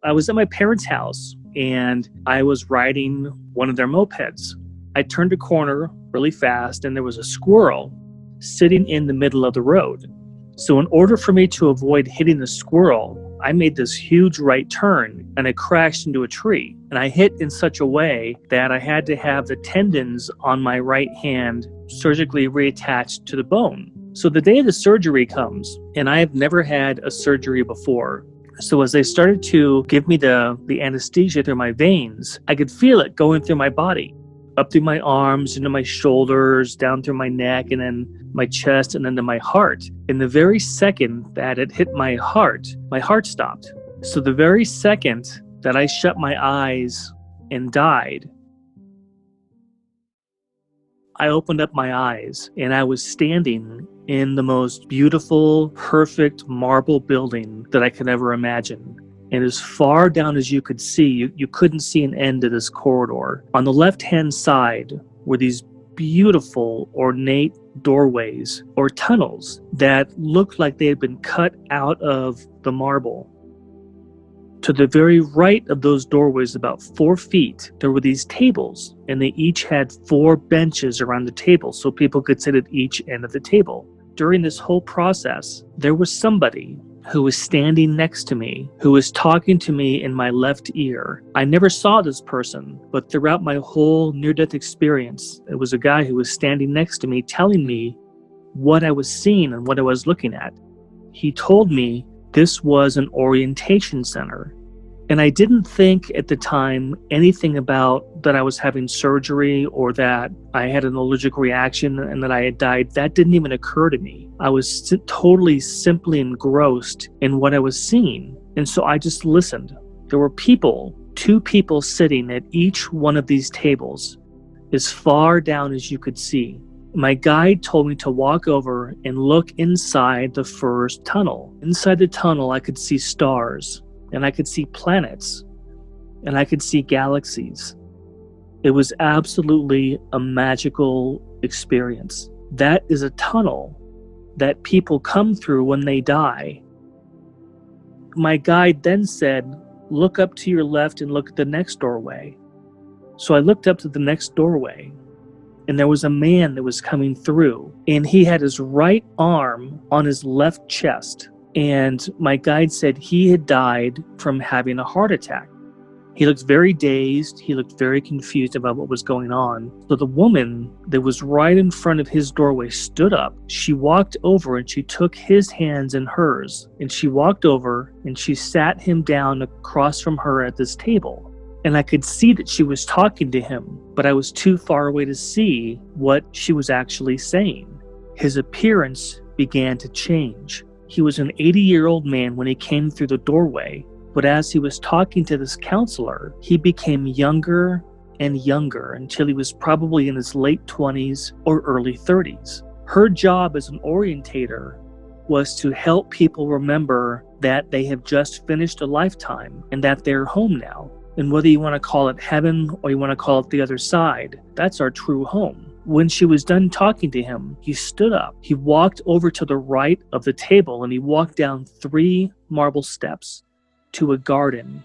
I was at my parents' house and I was riding one of their mopeds. I turned a corner really fast and there was a squirrel sitting in the middle of the road. So in order for me to avoid hitting the squirrel, I made this huge right turn and I crashed into a tree. And I hit in such a way that I had to have the tendons on my right hand surgically reattached to the bone. So the day of the surgery comes, and I have never had a surgery before. So as they started to give me the anesthesia through my veins, I could feel it going through my body, up through my arms, into my shoulders, down through my neck, and then my chest, and then to my heart. In the very second that it hit my heart stopped. So the very second that I shut my eyes and died, I opened up my eyes and I was standing in the most beautiful, perfect marble building that I could ever imagine. And as far down as you could see, you couldn't see an end to this corridor. On the left-hand side were these beautiful, ornate doorways or tunnels that looked like they had been cut out of the marble. To the very right of those doorways, about 4 feet, there were these tables, and they each had 4 benches around the table so people could sit at each end of the table. During this whole process, there was somebody who was standing next to me, who was talking to me in my left ear. I never saw this person, but throughout my whole near-death experience, it was a guy who was standing next to me telling me what I was seeing and what I was looking at. He told me this was an orientation center. And I didn't think at the time anything about that I was having surgery or that I had an allergic reaction and that I had died. That didn't even occur to me. I was totally simply engrossed in what I was seeing. And so I just listened. There were 2 people sitting at each one of these tables, as far down as you could see. My guide told me to walk over and look inside the first tunnel. Inside the tunnel, I could see stars, and I could see planets, and I could see galaxies. It was absolutely a magical experience. That is a tunnel that people come through when they die. My guide then said, look up to your left and look at the next doorway. So I looked up to the next doorway, and there was a man that was coming through, and he had his right arm on his left chest. And my guide said he had died from having a heart attack. He looked very dazed. He looked very confused about what was going on. So the woman that was right in front of his doorway stood up. She walked over and she took his hands in hers. And she walked over and she sat him down across from her at this table. And I could see that she was talking to him, but I was too far away to see what she was actually saying. His appearance began to change. He was an 80-year-old man when he came through the doorway, but as he was talking to this counselor, he became younger and younger until he was probably in his late 20s or early 30s. Her job as an orientator was to help people remember that they have just finished a lifetime and that they're home now. And whether you want to call it heaven or you want to call it the other side, that's our true home. When she was done talking to him, he stood up. He walked over to the right of the table and he walked down 3 marble steps to a garden.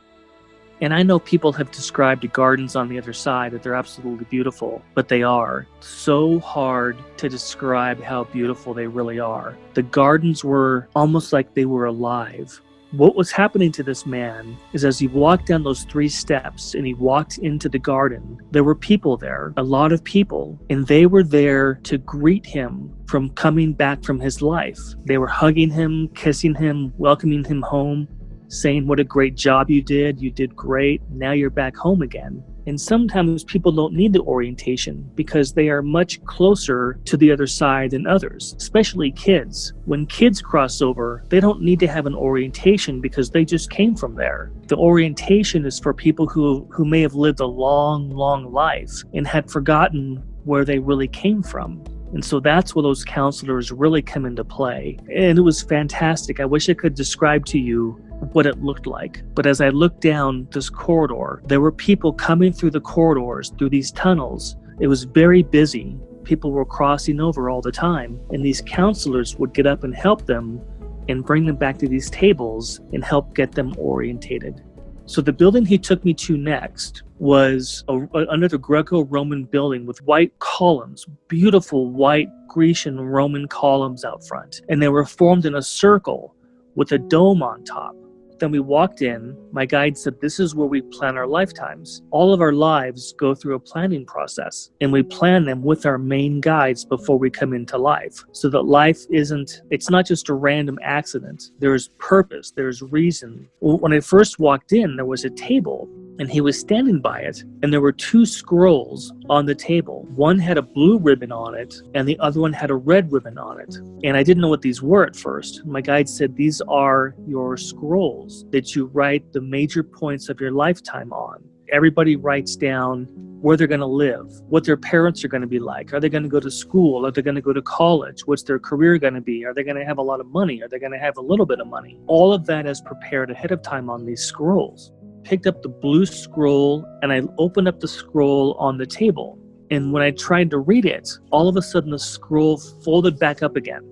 And I know people have described the gardens on the other side that they're absolutely beautiful, but they are so hard to describe how beautiful they really are. The gardens were almost like they were alive. What was happening to this man is as he walked down those 3 steps and he walked into the garden, there were people there, a lot of people, and they were there to greet him from coming back from his life. They were hugging him, kissing him, welcoming him home, saying what a great job you did great, now you're back home again. And sometimes people don't need the orientation because they are much closer to the other side than others, especially kids. When kids cross over, they don't need to have an orientation because they just came from there. The orientation is for people who may have lived a long, long life and had forgotten where they really came from. And so that's where those counselors really come into play. And it was fantastic. I wish I could describe to you what it looked like. But as I looked down this corridor, there were people coming through the corridors, through these tunnels. It was very busy. People were crossing over all the time. And these counselors would get up and help them and bring them back to these tables and help get them orientated. So the building he took me to next was another Greco-Roman building with white columns, beautiful white Grecian Roman columns out front. And they were formed in a circle with a dome on top. Then we walked in. My guide said, this is where we plan our lifetimes. All of our lives go through a planning process, and we plan them with our main guides before we come into life, so that life it's not just a random accident. There's purpose, there's reason. When I first walked in, there was a table, and he was standing by it, and there were 2 scrolls on the table. One had a blue ribbon on it, and the other one had a red ribbon on it. And I didn't know what these were at first. My guide said, these are your scrolls that you write the major points of your lifetime on. Everybody writes down where they're going to live, what their parents are going to be like. Are they going to go to school? Are they going to go to college? What's their career going to be? Are they going to have a lot of money? Are they going to have a little bit of money? All of that is prepared ahead of time on these scrolls. Picked up the blue scroll, and I opened up the scroll on the table. And when I tried to read it, all of a sudden the scroll folded back up again.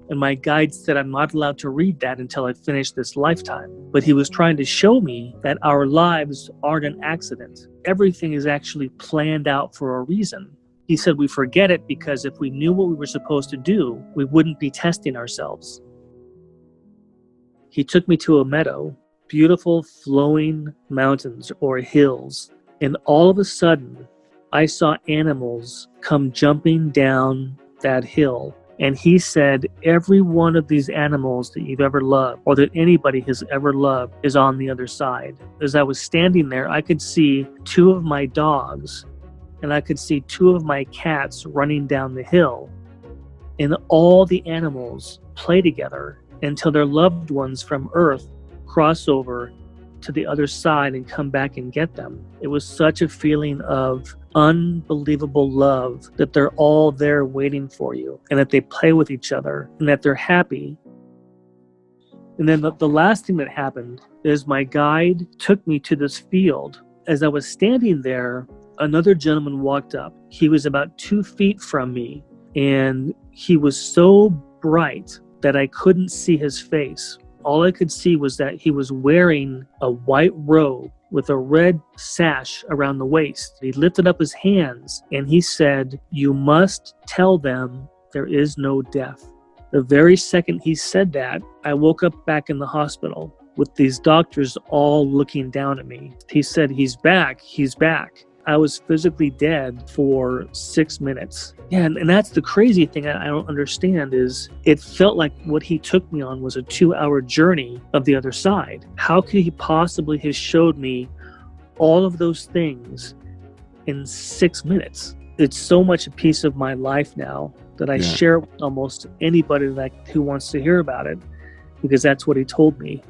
And my guide said, I'm not allowed to read that until I finish this lifetime. But he was trying to show me that our lives aren't an accident. Everything is actually planned out for a reason. He said we forget it because if we knew what we were supposed to do, we wouldn't be testing ourselves. He took me to a meadow, beautiful flowing mountains or hills, and all of a sudden I saw animals come jumping down that hill. And he said, every one of these animals that you've ever loved, or that anybody has ever loved, is on the other side. As I was standing there, I could see 2 of my dogs, and I could see 2 of my cats running down the hill. And all the animals play together until their loved ones from Earth cross over to the other side and come back and get them. It was such a feeling of unbelievable love that they're all there waiting for you, and that they play with each other, and that they're happy. And then the last thing that happened is my guide took me to this field. As I was standing there, another gentleman walked up. He was about 2 feet from me, and he was so bright that I couldn't see his face. All I could see was that he was wearing a white robe with a red sash around the waist. He lifted up his hands and he said, you must tell them there is no death. The very second he said that, I woke up back in the hospital with these doctors all looking down at me. He said, he's back, he's back. I was physically dead for 6 minutes. Yeah, and that's the crazy thing I don't understand is it felt like what he took me on was a 2-hour journey of the other side. How could he possibly have showed me all of those things in 6 minutes? It's so much a piece of my life now that I share with almost anybody who wants to hear about it, because that's what he told me.